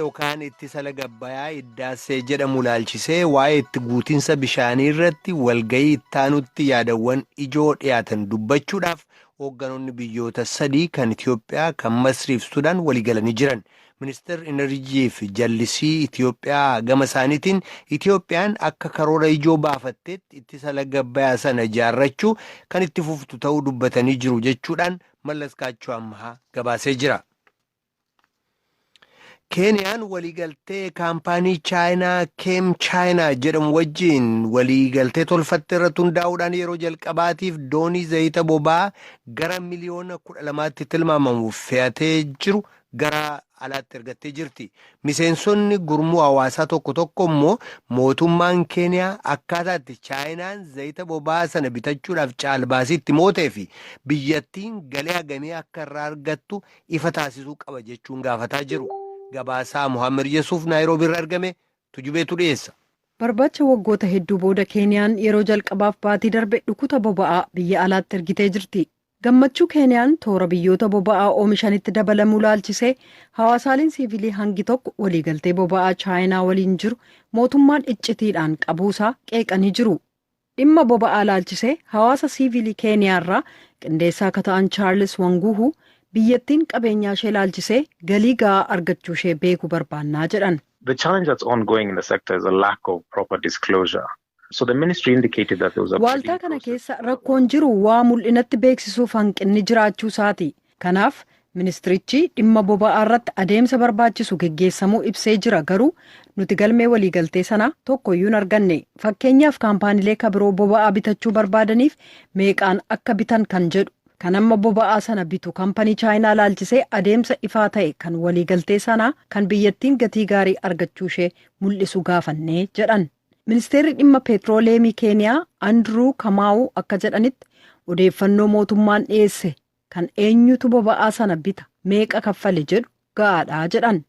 yookaan ittisa laga Abbayyaa Hiddaasee jedhamu ilaalchisee waa'ee itti guutinsa bishaanii irratti walgayii ittaanutti yaadawwan ijoo dhiyaatan dubbachuudhaaf hoogganoonni biyyoota sadii kan Itiyoophiyaa, kan Masrii fi Sudaan waliigalanii jiran. Ministeerri Enerjii fi Jallisii Itiyoophiyaa gama isaaniitiin Itiyoophiyaan akka karoora ijoo baafatteetti ittisa laga Abbayyaa sana ijaarrachuu kan itti fuftu ta'uu dubbatanii jiru jechuudhaan Mallas Kaachoo Ammahaa gabaasee jira. Keeniyaan waliigaltee kaampaanii chaayinaa keem chaayinaa jedhamu wajjiin waliigaltee tolfatte irratti hundaa'uudhaan yeroo jalqabaatiif doonii zayita boba'aa gara miliyoona 12tti tilmaamamu fe'atee jiru gara alaatti ergattee jirti. Miseensonni gurmuu hawaasaa tokko tokko immoo mootummaan Keeniyaa akkaataatti chaayinaan zayita boba'aa sana bitachuudhaaf caalbaasiitti mootee fi biyyattiin galii hagamee akka irraa argattu ifa taasisuu qaba jechuun gaafataa jiru. Gabaasaa Muhammad Yesuuf Naayiroobii irraa argame tujubeetu dhiyeessa. Barbaacha waggoota hedduu booda Keeniyaan yeroo jalqabaaf baatii darbe dhukuta boba'aa biyya alaatti ergitee jirti. Gammachuu Keeniyaan toora biyyoota boba'aa oomishanitti dabalamuu laalchisee hawaasaaleen siivilii hangi tokko waliigaltee boba'aa chaayinaa waliin jiru mootummaan iccitiidhaan qabuusaa qeeqanii jiru. Dhimma boba'aa laalchisee hawaasa siivilii Keeniyaarraa qindeessaa akka ta'an Chaarlis Wanguuhuu biyyattiin qabeenyaa ishee laalchisee galii ga'aa argachuu ishee beekuu barbaannaa jedhan. The challenge that's ongoing in the sector is a lack of proper disclosure. So the ministry indicated that there was a Waaltaa kana keessa rakkoon jiru waa mul'inatti beeksisuuf hanqinni jiraachuu isaati. Kanaaf ministirichi dhimma boba'aa irratti adeemsa barbaachisu geggeessamuu ibsee jira garuu nuti galmee waliigaltee sana tokkoyyuu hin arganne. Fakkeenyaaf kaampaaniilee kabiroo boba'aa bitachuu barbaadaniif meeqaan akka bitan kan jedhu. Kan amma boba'aa sana bitu kaampanii chaayinaa laalchisee adeemsa ifaa ta'e kan waliigaltee sanaa kan biyyattiin gatii gaarii argachuu ishee mul'isu gaafannee jedhan. Ministeerri dhimma peetirooleemii Keeniyaa Andruu Kamaa'uu akka jedhanitti odeeffannoo mootummaan dhiyeesse kan eenyutu boba'aa sana bita meeqa kaffale jedhu ga'aadhaa jedhan.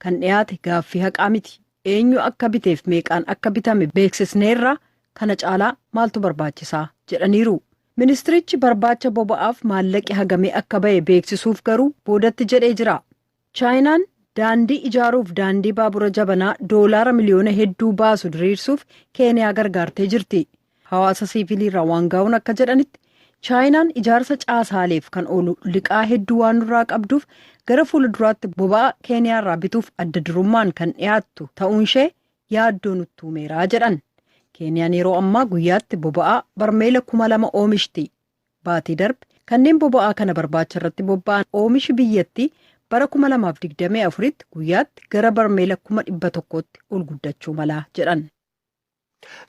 Kan dhiyaate gaaffii haqaa miti. Eenyu akka biteef meeqaan akka bitame beeksisneerra kana caalaa maaltu barbaachisaa jedhaniiru. Ministirichi barbaacha boba'aaf maallaqi hagamee akka ba'e beeksisuuf garuu boodatti jedhee jira. Chaayinaan daandii ijaaruuf daandii baabura jabanaa doolaara miliyoona hedduu baasu diriirsuuf Keeniyaa gargaartee jirti. Hawaasa siiviliirraa Wangaa'uun akka jedhanitti Chaayinaan ijaarsa caasaaleef kan oolu liqaa hedduu waan nurraa qabduuf gara fuulduraatti boba'aa Keeniyaarraa bituuf adda durummaan kan dhiyaattu ta'uun ishee yaaddoo nutti uumeeraa jedhan. Keeniyaan yeroo ammaa guyyaatti boba'aa barmeela 2,000 oomishti. Baatii darbe kanneen boba'aa kana barbaacha irratti bobba'an oomishi biyyattii bara 2024tti guyyaatti gara barmeela 100,000tti ol guddachuu malaa jedhan.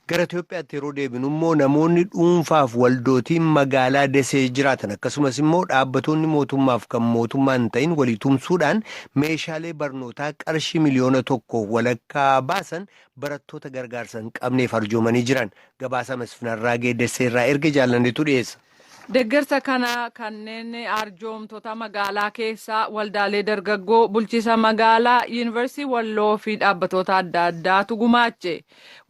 Gara Itiyoophiyaatti yeroo deebinu immoo namoonni dhuunfaaf waldootiin magaalaa Desee jiraatan akkasumas immoo dhaabbattoonni mootummaaf kan mootummaa hin ta'in walii tumsuudhaan meeshaalee barnootaa qarshii miliyoona 1 walakkaa baasan barattoota gargaarsa hin qabneef arjoomanii jiran. Gabaasa Masfinarraagee Deseerraa erga jaallanneetu dhiyeessa. Deeggarsa kana kanneen arjoomtoota magaalaa keessaa waldaalee dargaggoo bulchiisa magaalaa yuunivarsiitii Walloo fi dhaabbattoota adda addaatu gumaache.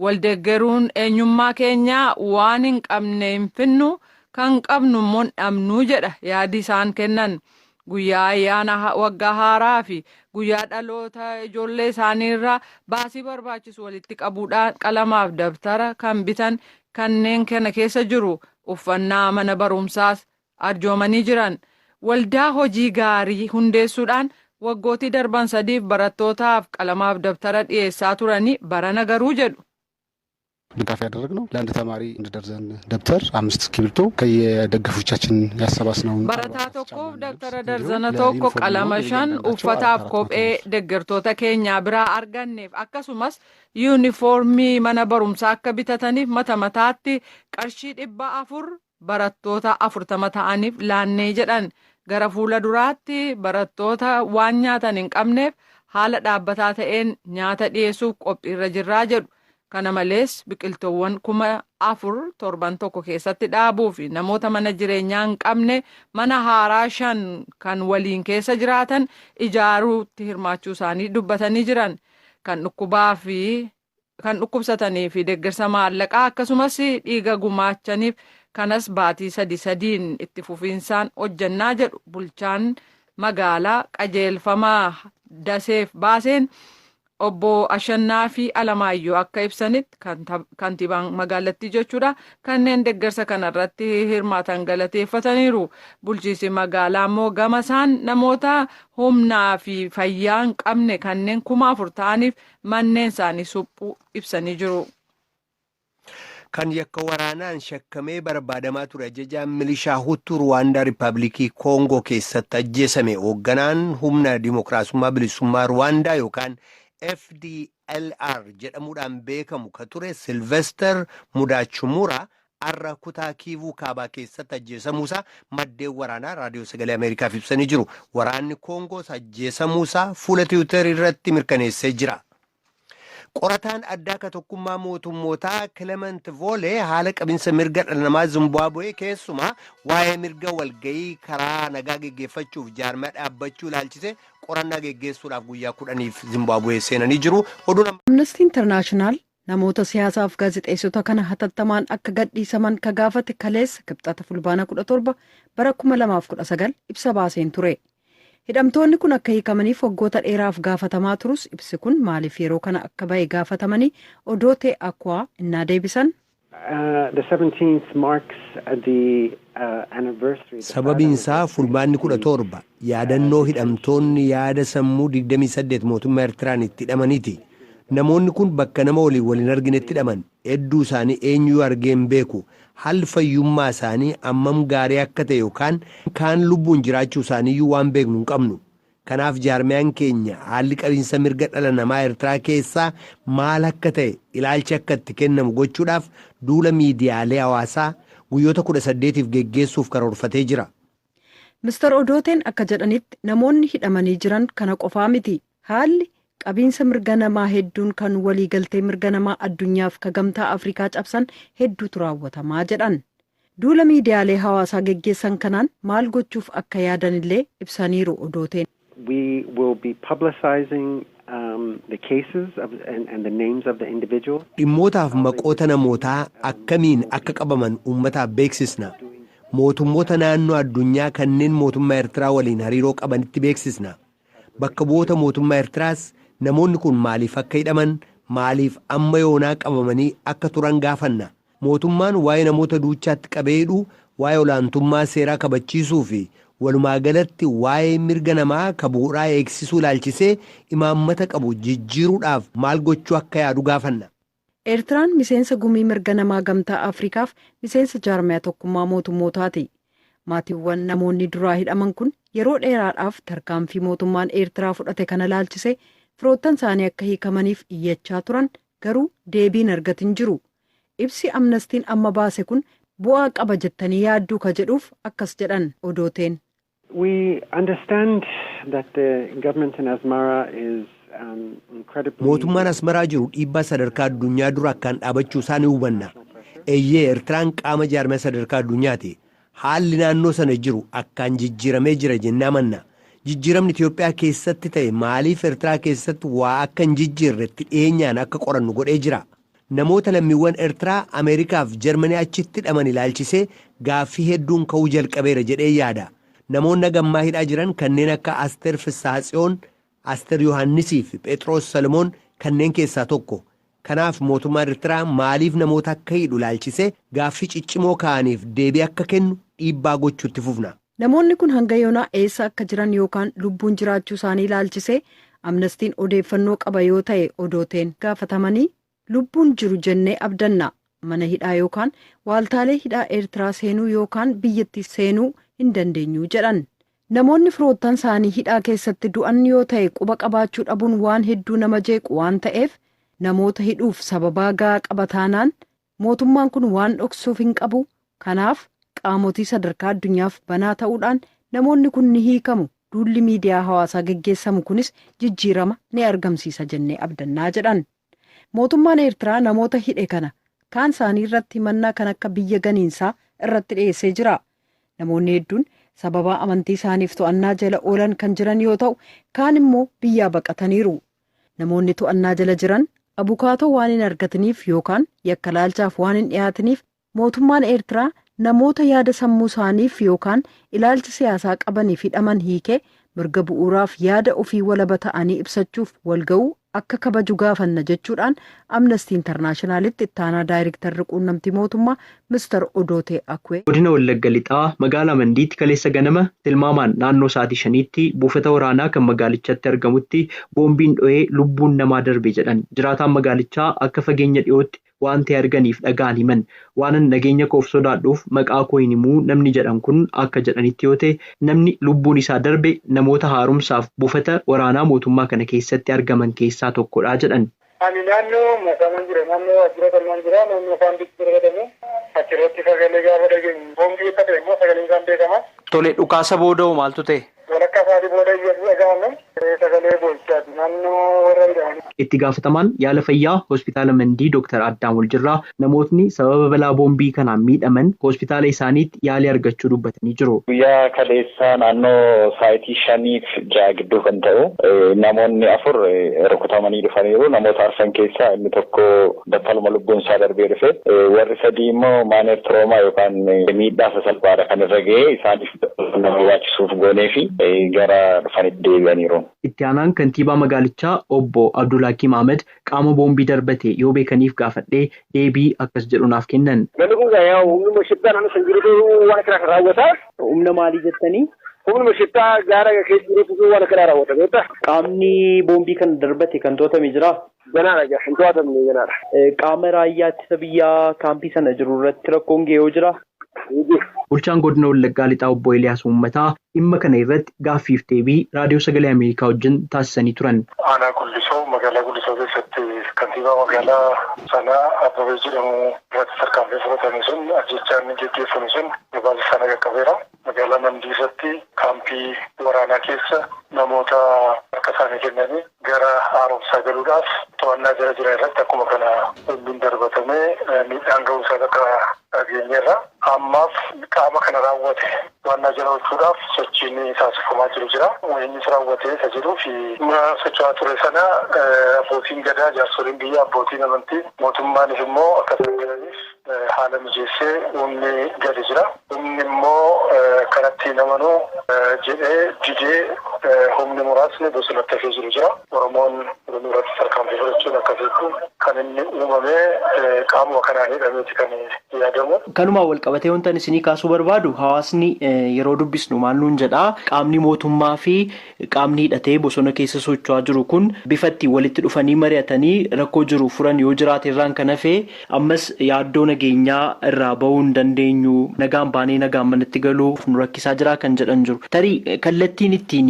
Waldeeggaruun eenyummaa keenyaa waan hin qabne hin finnu kan qabnu immoo dhabnuu jedha yaadi isaan kennan. Guyyaa ayyaana waggaa haaraa fi guyyaa dhaloota ijoollee isaaniirraa baasii barbaachisu walitti qabuudhaan qalamaaf dabtara kan bitan kanneen kana keessa jiru. Uffannaa mana barumsaas arjoomanii jiran. Waldaa hojii gaarii hundeessuudhaan waggootii darban 3 barattootaaf qalamaaf dabtara dhiyeessaa turanii barana garuu jedhu. ድጋፍ ያደረግነው ለአንድ ተማሪ እንደ ደርዘን ደብተር 5 እስክሪብቶ ከየደገፎቻችን ያሰባስነው በረታ tokkoof dabtara darzana tokko qalama 5 uffataaf kophee deeggartoota keenya biraa arganneef akkasumas yuunifoormii mana barumsaa akka bitataniif mata mataatti qarshii 400 barattoota 40 ta'aniif laannee jedhan. Gara fuula duraatti barattoota waan nyaatan hin qabneef haala dhaabbataa ta'een nyaata dhiyeessuuf qophiirra jirraa jedhu. Kana malees biqiltoowwan 4,000 torban tokko keessatti dhaabuu fi namoota mana jireenyaa hin qabne mana haaraa 5 kan waliin keessa jiraatan ijaaruutti hirmaachuu isaanii dubbatanii jiran. Kan dhukkubsatanii fi deeggarsa maallaqaa akkasumas dhiiga gumaachaniif kanas baatii 3 itti fufiinsaan hojjannaa jedhu bulchaan magaalaa qajeelfamaa Daseef baaseen. obbo Ashannaa fi Alamaayyoo akka ibsanitti kantiibaan magaalattii jechuudha kanneen deeggarsa kanarratti hirmaatan galateeffataniiru. Bulchiinsi magaalaa immoo gama isaan namoota humnaa fi fayyaa hin qabne kanneen 4,000 ta'aniif manneen isaanii suphuu ibsanii jiru. Kan yakka waraanaan shakkamee barbaadamaa ture ajajaan milishaa Hutu Ruwaandaa Riippaabilikii Koongoo keessatti ajjeesame hoogganaan humna dimookiraasummaa bilisummaa Ruwaandaa yookaan FDLR jedhamuudhaan beekamu ka ture Silvester Mudachumura har'a kutaa Kiivuu kaabaa keessatti ajjeesamuusaa maddeen waraanaa raadiyoo sagalee Ameerikaaf ibsanii jiru. Waraanni Koongoos ajjeesamuusaa fuula Tiwiitar irratti mirkaneessee jira. Qorataan addaa ka tokkummaa mootummootaa Clement Volee haala qabinsa mirga dhala namaa Zimbaabuwee keessumaa waa'ee mirga walgayii karaa nagaa geggeeffachuuf jaarmaa dhaabbachuu ilaalchise qorannaa geggeessuudhaaf guyyaa 10f Zimbaabuwee seenanii jiru. Amnesty International namoota siyaasaaf gaazexeessota kana hatattamaan akka gadhiisaman ka gaafate kaleessa Kibxata fulbaana 17 bara 2019 ibsa baaseen ture. Hidhamtoonni kun akka hiikamaniif waggoota dheeraaf gaafatamaa turus ibsi kun maaliif yeroo kana akka bahe gaafatamanii Odoote Akwaa innaa deebisan. Sababiin isaa fulbaanni 17 yaadannoo hidhamtoonni yaada sammuu 28 mootummaa Eertiraan itti hidhamaniiti. Namoonni kun bakka nama waliin arginetti hidhaman hedduu isaanii eenyuu argeen beeku. Haalli fayyummaa isaanii ammam gaarii akka ta'e yookaan kaan lubbuun jiraachuu isaaniiyyuu waan beeknu hin qabnu. Kanaaf jaarmiyaan keenya haalli qabiinsa mirga dhala namaa Eertiraa keessaa maal akka ta'e ilaalchi akka itti kennamu gochuudhaaf duula miidiyaalee hawaasaa guyyoota 18f geggeessuuf karoorfatee jira. Mr. Odooteen akka jedhanitti namoonni hidhamanii jiran kana qofaa miti. Haalli qabiinsa mirga namaa hedduun kan waliigaltee mirga namaa addunyaaf ka gamtaa Afrikaa cabsan hedduutu raawwatamaa jedhan. Duula miidiyaalee hawaasaa geggeessan kanaan maal gochuuf akka yaadanillee ibsaniiru Odooteen. We will be publicizing the cases and the names of the individuals. Dhimmootaaf maqoota namootaa akkamiin akka qabaman uummataaf beeksisna. Mootummoota naannoo addunyaa kanneen mootummaa Eertiraa waliin hariiroo qabanitti beeksisna. Bakka bu'oota mootummaa Eertiraas namoonni kun maaliif akka hidhaman maaliif amma yoonaa qabamanii akka turan gaafanna. Mootummaan waa'ee namoota duuchaatti qabeedhu waa'ee olaantummaa seeraa kabachiisuu fi walumaa galatti waa'ee mirga namaa kabuuraa eegsisuu ilaalchisee imaammata qabu jijjiiruudhaaf maal gochuu akka yaadu gaafanna. Eertiraan miseensa gumii mirga namaa gamtaa Afrikaaf miseensa jaarmiyaa tokkummaa mootummootaati. Maatiiwwan namoonni duraa hidhaman kun yeroo dheeraadhaaf tarkaanfii mootummaan Eertiraa fudhate kana ilaalchisee firoottan isaanii akka hiikamaniif iyyachaa turan garuu deebiin argatin jiru. Ibsi amnestiin amma baase kun bu'aa qaba jettanii yaadduu ka jedhuuf akkas jedhan Odooteen. We understand that the government in Asmara is incredibly... Mootummaan Asmaraa jiru dhiibbaa sadarkaa addunyaa dura akkaan dhaabachuu isaa ni hubanna. Eeyyee Eertiraan qaama jaarmiyaa sadarkaa addunyaati. Haalli naannoo sana jiru akkaan jijjiiramee jira jennee amanna. Jijjiiramni Itiyoophiyaa keessatti ta'e maaliif Eertiraa keessatti waa akka hin jijjiirretti dhiyeenyaan akka qorannu godhee jira. Namoota lammiiwwan Eertiraa Ameerikaaf Jarmanii achitti hidhaman ilaalchisee gaaffii hedduun ka'uu jalqabeera jedhee yaada. Namoonni gammaa hidhaa jiran kanneen akka Asteer Fissaatsiyoon, Asteer Yohaannisii fi Phexros Salmoon kanneen keessaa tokko. Kanaaf mootummaan Eertiraa maaliif namoota akka hidhu ilaalchisee gaaffii ciccimoo ka'aniif deebii akka kennu dhiibbaa gochuutti fufna. Namoonni kun hanga yoonaa eessa akka jiran yookaan lubbuun jiraachuu isaanii ilaalchisee amnestiin odeeffannoo qaba yoo ta'e Odooteen gaafatamanii lubbuun jiru jennee abdanna mana hidhaa yookaan waaltaalee hidhaa Eertiraa seenuu yookaan biyyatti seenuu hin dandeenyu jedhan. Namoonni firoottan isaanii hidhaa keessatti du'an yoo ta'e quba qabaachuu dhabuun waan hedduu nama jeequ waan ta'eef namoota hidhuuf sababaa gahaa qaba taanaan mootummaan kun waan dhoksuuf hin qabu. Kanaaf qaamotii sadarkaa addunyaaf banaa ta'uudhaan namoonni kun ni hiikamu. Duulli miidiyaa hawaasaa geggeessamu kunis jijjiirama ni argamsiisa jennee abdannaa jedhan. Mootummaan Eertiraa namoota hidhe kana kaan isaanii irratti himannaa kan akka biyya ganiinsaa irratti dhiyeessee jira. Namoonni hedduun sababaa amantii isaaniif to'annaa jala oolan kan jiran yoo ta'u kaan immoo biyyaa baqataniiru. Namoonni to'annaa jala jiran abukaatoo waan hin argataniif yookaan yakka laalchaaf waan hin dhiyaataniif mootummaan Eertiraa namoota yaada sammuu isaaniif yookaan ilaalcha siyaasaa qabaniif hidhaman hiikee mirga bu'uuraaf yaada ofii walaba ta'anii ibsachuuf walga'uu akka kabaju gaafanna jechuudhaan Amnesty Internationalitti ittaanaa daayirektarri quunnamtii mootummaa Mr. Odootee Akwee. Godina Wallagga Lixaa magaalaa Mandiitti kaleessa ganama tilmaamaan naannoo sa'aatii 5tti buufata waraanaa kan magaalichatti argamutti boombiin dho'ee lubbuun namaa darbe jedhan jiraataan magaalichaa akka fageenya dhiyootti waan ta'e arganiif dhagaan himan waanan nageenya koof sodaadhuuf maqaa koo hin himuu namni jedhan kun akka jedhanitti yoo ta'e namni lubbuun isaa darbe namoota haaromsaaf buufata waraanaa mootummaa kana keessatti argaman keessaa tokkodha jedhan. Ani naannoo Masaman jira naannoo Ajjira Kalmaan jira naannoo Faanditti argatamu achirratti sagalee gaafa dhageenyu boombii akka ta'e immoo sagalee isaan beekama. Tole dhukaasa booda'u maaltu ta'e? Walakkaa isaatii booda iyyatu dhaga'amu sagalee boolchaati naannoo warra jedhamu. Itti gaafatamaan yaala fayyaa hospitaala Mandii Dr. Addaam Waljirraa namootni sababa balaa boombii kanaan miidhaman hospitaala isaaniitti yaalii argachuu dubbatanii jiru. Guyyaa kaleessaa naannoo sa'aatii 5-6 gidduu kan ta'u namoonni 4 rukutamanii dhufaniiru. Namoota arfan keessaa inni tokko battaluma lubbuun isaa darbee dhufe warri 3 immoo maaneer tiroomaa yookaan miidhaa sasalphaadha kan irra ga'ee isaaniif nama barbaachisuuf goonee fi gara dhufanitti deebi'aniiru. Itti aanaan kantiibaa magaalichaa obbo Abdullakiim Ahmed qaama boombii darbate yoo beekaniif gaafadhee deebii akkas jedhu naaf kennan. Namni kun yaa humna shittaa naannoo san jirutu waan kana raawwata. Humna maalii jettanii? Humna shittaa gaara keessa jirutu waan kana raawwata beektaa? Qaamni boombii kana darbate kan to'atame jira. Ganaadha gaa hin to'atamne ganaadha. Qaama raayyaa ittisa biyyaa kaampii sana jiru irratti rakkoon ga'ee jira. Bulchaan godina Wallaggaa Lixaa obbo Eliyaas Uummataa dhimma kana irratti gaaffiif deebii raadiyoo sagalee Ameerikaa wajjin taasisanii turan. Aanaa Gullisoo magaalaa Gullisoo keessatti kantiibaa magaalaa sanaa Abbabee jedhamu irratti tarkaanfii fudhatame sun ajjechaan geggeeffame sun gabaasa sana qaqqabeera. Magaalaa Mandii irratti kaampii waraanaa keessa namoota harka isaanii kennanii gara haaromsaa galuudhaaf to'annaa jala jiran irratti akkuma kana boombiin darbatamee miidhaan ga'uu isaa akka dhageenyeerra. Ammaaf qaama kana raawwate to'annaa jala oolchuudhaaf sochiin taasifamaa jiru jira. Innis raawwatee isa jiruu fi socho'aa ture sana abbootiin gadaa jaarsoliin biyya abbootiin amantii mootummaanis immoo akka isaan galaniif haala mijeessee humni gadi jira. Humni immoo kanatti namanuu jedhee didee humni muraasni bosonatti hafee jiru jira. Oromoon irratti tarkaanfii fudhachuun akka beeku kan inni uumamee qaamuma kanaan hidhameeti kan yaadamu. Kanumaan wal qabatee wantan isinii kaasuu barbaadu hawaasni yeroo dubbisnu maal nuun jedhaa qaamni mootummaa fi qaamni hidhatee bosona keessa socho'aa jiru kun bifa ittiin walitti dhufanii mari'atanii rakkoo jiru furan yoo jiraate irraan kan hafee ammas yaaddoo nageenyaa irraa bahuu hin dandeenyu nagaan baanee nagaan manatti galuuf nu rakkisaa jira kan jedhan jiru. Tarii kallattiin ittiin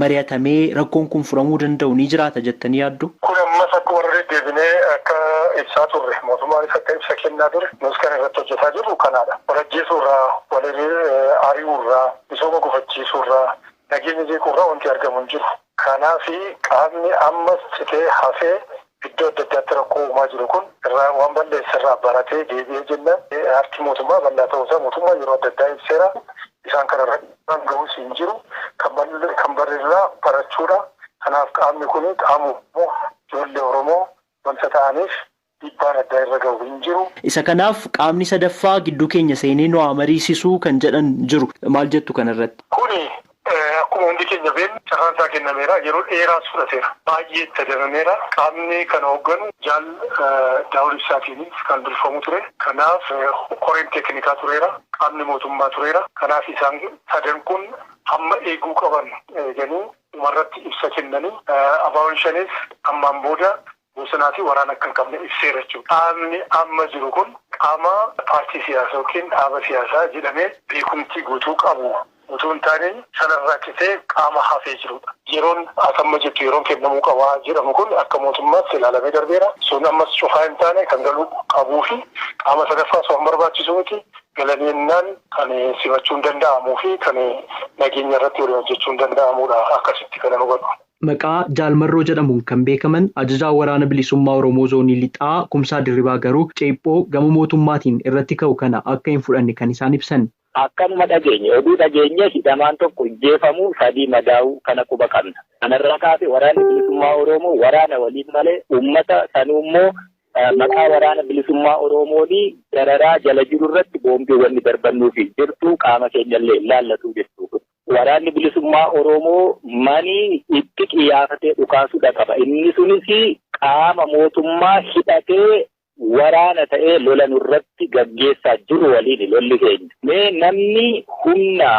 mari'atamee rakkoon kun furamuu danda'u ni jiraata jettanii yaaddu? Kun ammas akkuma irra deebinee akka ibsaa turre mootummaanis akka ibsa kennaa ture nus kan irratti hojjetaa jirru kanaadha. Walajjeesuurraa, ari'uurraa, misooma gufachiisuurraa, nageenya jeequurraa wanti argamu hin jiru. Kanaafi qaamni ammas citee hafee iddoo adda addaatti rakkoo uumaa jiru kun irraa waan balleessarraa baratee deebi'ee jennaan harki mootummaa bal'aa ta'uusaa mootummaa yeroo adda addaa ibseera. Isaan kanarra ga'uus hin jiru. Kan barreerraa barachuudha. Kanaaf qaamni kun qaamu ijoollee Oromoo wanta ta'aniif dhiibbaan addaa irra ga'u hin jiru. Isa kanaaf qaamni sadaffaa gidduu keenya seenee nu mariisisuu kan jedhan jiru. Maal jettu kanarratti? Kuni akkuma hundi keenya beeknu carraan isaa kennameera. Yeroo dheeraas fudhateera. Baay'ee itti adeemameera. Qaamni kana hoogganu jaal Daawud Ibsaatiin kan durfamu ture. Kanaaf koreen teeknikaa tureera. Qaamni mootummaa tureera. Kanaaf isaan sadan kun hamma eeguu qaban eeganii umarratti ibsa kennanii abaaboon shanis ammaan booda bosonaa fi waraana akka hin qabne ibseera jechuudha. Qaamni amma jiru kun qaama paartii siyaasaa yookiin dhaaba siyaasaa jedhamee beekumtii guutuu qabu. Utuu hin taane sanarraa kitee qaama hafee jirudha. Yeroon asamma jettu yeroon kennamuu qabaa jedhamu kun akka mootummaatti ilaalamee darbeera. Sun ammas cufaa hin taane kan galuu qabuu fi qaama sadaffaa osoo hin barbaachisu miti galaniinnaan kan simachuun danda'amuu fi kan nageenya irratti waliin hojjechuun danda'amudha. Akkasitti kan hubadhu. Maqaa Jaalmarroo jedhamuun kan beekaman ajajaa waraana bilisummaa Oromoo zoonii lixaa Kumsaa Dirribaa garuu ceephoo gama mootummaatiin irratti ka'u kana akka hin fudhanne kan isaan ibsan. Akkanuma dhageenye oduu dhageenye hidhamaan tokko ajjeefamuu 3 madaa'uu kana quba qabna. Kanarraa kaasee waraanni bilisummaa Oromoo waraana waliin malee uummata sanuu immoo maqaa waraana bilisummaa Oromoonii dararaa jala jiru irratti boombiiwwan darbannuu fi jirtu qaama keenyallee ilaallatu jechuudha. waraanni bilisummaa Oromoo manii itti qiyaafatee dhukaasuudha qaba. Inni sunis qaama mootummaa hidhatee waraana ta'ee lola nurratti gaggeessaa jiru waliin lolli keenya. Mee namni humna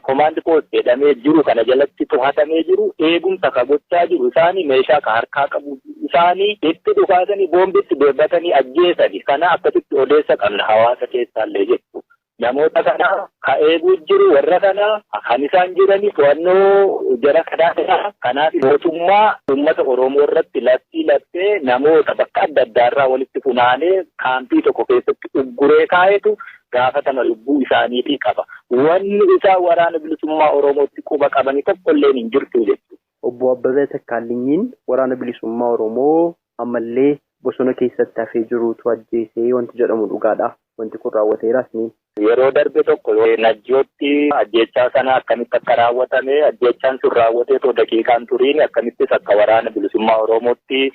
komaandi poost jedhamee jiru kana jalatti to'atamee jiru eegumsa ka gochaa jiru isaanii meeshaa ka harkaa qabu isaanii itti dhukaasanii boombitti deebbatanii ajjeesanii kana akkasitti odeessa qabna hawaasa keessaallee jechuudha. Namoota kana ka eeguu jiru warra kana kan isaan jiranii to'annoo jara kanaa kanaaf mootummaa uummata Oromoo irratti lattee namoota bakka adda addaarraa walitti funaanee kaampii tokko keessatti ugguree kaa'etu gaafatama lubbuu isaaniitii qaba. Wanni isaa waraana bilisummaa Oromootti quba qabanii tokkolleen hin jirtu jechuudha. Obbo Abbabee Takkaalinyiin waraana bilisummaa Oromoo ammallee bosona keessatti hafee jirutu ajjeesee wanti jedhamu dhugaadha. Wanti kun raawwateeras ni. Yeroo darbe tokko Najjootti ajjechaa sana akkamitti akka raawwatame ajjechaan sun raawwatee too daqiiqaan turiin akkamittis akka waraana bilisummaa Oromootti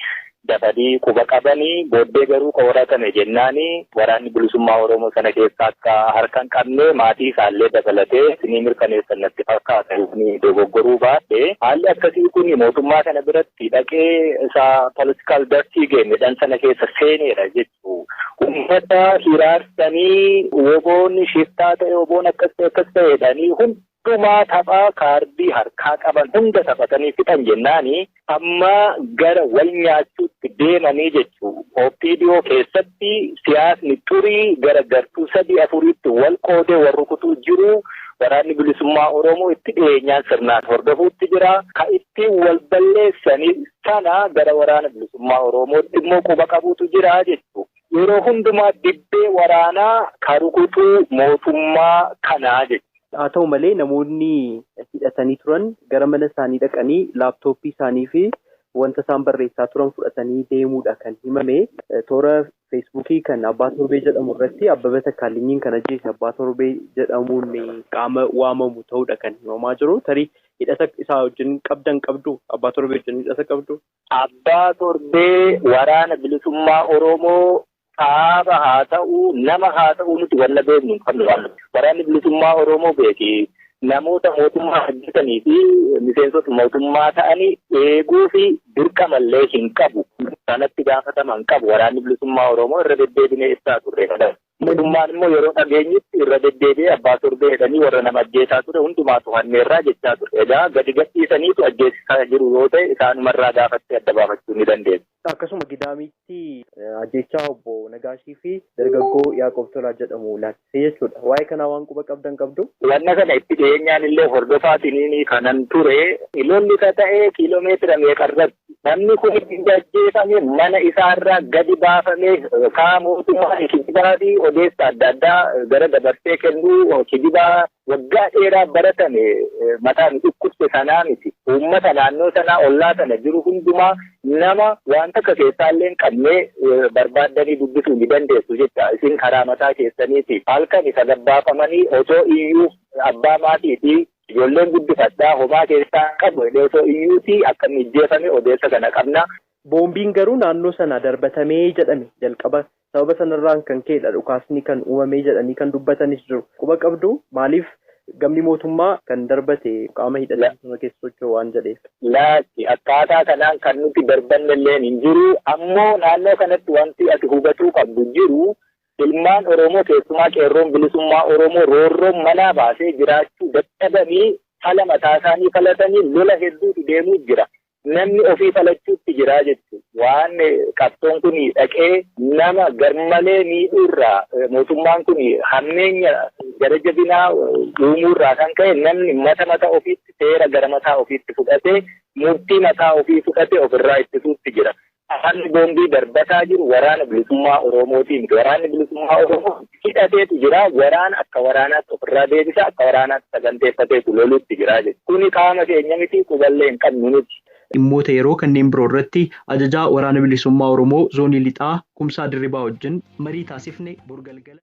dafanii quba qabanii booddee garuu qoratame jennaanii waraanni bilisummaa Oromoo sana keessaa akka harka hin qabne maatii isaallee dabalatee isinii mirkaneessan natti fakkaata ni dogoggoruu baate haalli akkasii kun mootummaa kana biratti dhaqee isaa political dirty game jedhan sana keessa seeneera jechuudha. Uummata hiraarsanii woboonni shiftaa ta'e woboon akkas ta'edhanii hundumaa taphaa kaardii harkaa qaban hunda taphatanii fixan jennaanii amma gara wal nyaachuutti deemanii jechuudha. OPDO keessatti siyaasni turii gara gartuu 3-4tti wal qoodee wal rukutuu jiru. Waraanni bilisummaa Oromoo itti dhiyeenyaan sirnaan hordofuutti jira. Ka ittiin wal balleessanii sana gara waraana bilisummaa Oromootti immoo quba qabuutu jira jechuudha. Yeroo hundumaa dibbee waraanaa ka rukutuu mootummaa kanaa jechuudha. Haa ta'u malee namoonni hidhatanii turan gara mana isaanii dhaqanii laaptooppii isaanii fi wanta isaan barreessaa turan fudhatanii deemuudha kan himame. Toora Feesbuukii kan Abbaa Torbee jedhamu irratti Abbabee Takkaalinyiin kan ajjeese Abbaa Torbee jedhamuun qaama waamamu ta'uudha kan himamaa jiru. Tarii hidhata isaa wajjin qabdu Abbaa Torbee wajjin hidhata qabdu. Abbaa Torbee waraana bilisummaa Oromoo dhaaba haa ta'u nama haa ta'u nuti walla beeknu kan waraanni bilisummaa Oromoo beeki namoota mootummaa hojjetanii fi miseensota mootummaa ta'anii eeguu fi dirqamallee hin qabu. Sanatti gaafataman qabu waraanni bilisummaa Oromoo irra deddeebinee ibsaa turre kadhatu. Mootummaan immoo yeroo dhageenyitti irra deddeebi'ee Abbaa Torbee jedhanii warra nama ajjeesaa ture hundumaa to'anneerraa jechaa ture. Egaa gadi gadhiisaniitu ajjeesisaa jiru yoo ta'e isaanumarraa gaafattee adda baafachuu ni dandeessu. Akkasuma Gidaamitti ajjechaa obbo Nagaashii fi dargaggoo Yaaqoob Tolaa jedhamu laattise jechuudha. Waa'ee kanaa waan quba qabdu? Wanna kana itti dhiyeenyaan illee hordofaatiin kanan ture. Lolli ka ta'ee kiiloomeetira meeqarratti namni kun itti ajjeefame mana isaarraa gadi baafamee kaa mootummaa kijibaa fi odeessa adda addaa gara dabarsee kennuu kijibaa waggaa dheeraa baratame mataan dhukkubse sanaa miti. Uummata naannoo sanaa ollaa sana jiru hundumaa nama waan takka keessaallee hin qabnee barbaaddanii dubbisuu ni dandeessu jecha isin karaa mataa keessaniiti. Halkan isa gabbaafamanii osoo iyyuu abbaa maatii fi ijoolleen guddifadhaa homaa keessaa qabu osoo iyyuuti akka mijjeefame odeessa kana qabna. Boombiin garuu naannoo sana darbatamee jedhame jalqaba sababa sanarraan kan ka'edha dhukaasni kan uumamee jedhanii kan dubbatanis jiru. Quba qabdu maaliif gamni mootummaa kan darbate qaama hidhatanii keessa socho'u waan jedheef. Laatti akkaataa kanaan kan nuti darbannellee hin jiru ammoo naannoo kanatti wanti ati hubatuu qabdu jiru ilmaan Oromoo keessumaa qeerroon bilisummaa Oromoo roorroon manaa baasee jiraachuu dadhabanii fala mataa isaanii falatanii lola hedduutu deemuu jira. Namni ofii falachuutti jira jechuudha. Waan qabsoon kun dhaqee nama garmalee miidhuurraa mootummaan kun hammeenya gara jabinaa uumuurraa kan ka'e namni mata ofiitti seera gara mataa ofiitti fudhatee murtii mataa ofii fudhatee ofirraa ittisuutti jira. Haalli boombii darbataa jiru waraana bilisummaa Oromootii miti. Waraanni bilisummaa Oromoo hidhateetu jira. Waraana akka waraanaatti ofirraa deebisa akka waraanaatti saganteeffateetu loluutti jira jechuudha. Kuni qaama keenya miti quballee hin qabnu nuti. Dhimmoota yeroo kanneen biroo irratti ajajaa waraana bilisummaa Oromoo zoonii lixaa Kumsaa Dirribaa wajjin marii taasifne borgalgala.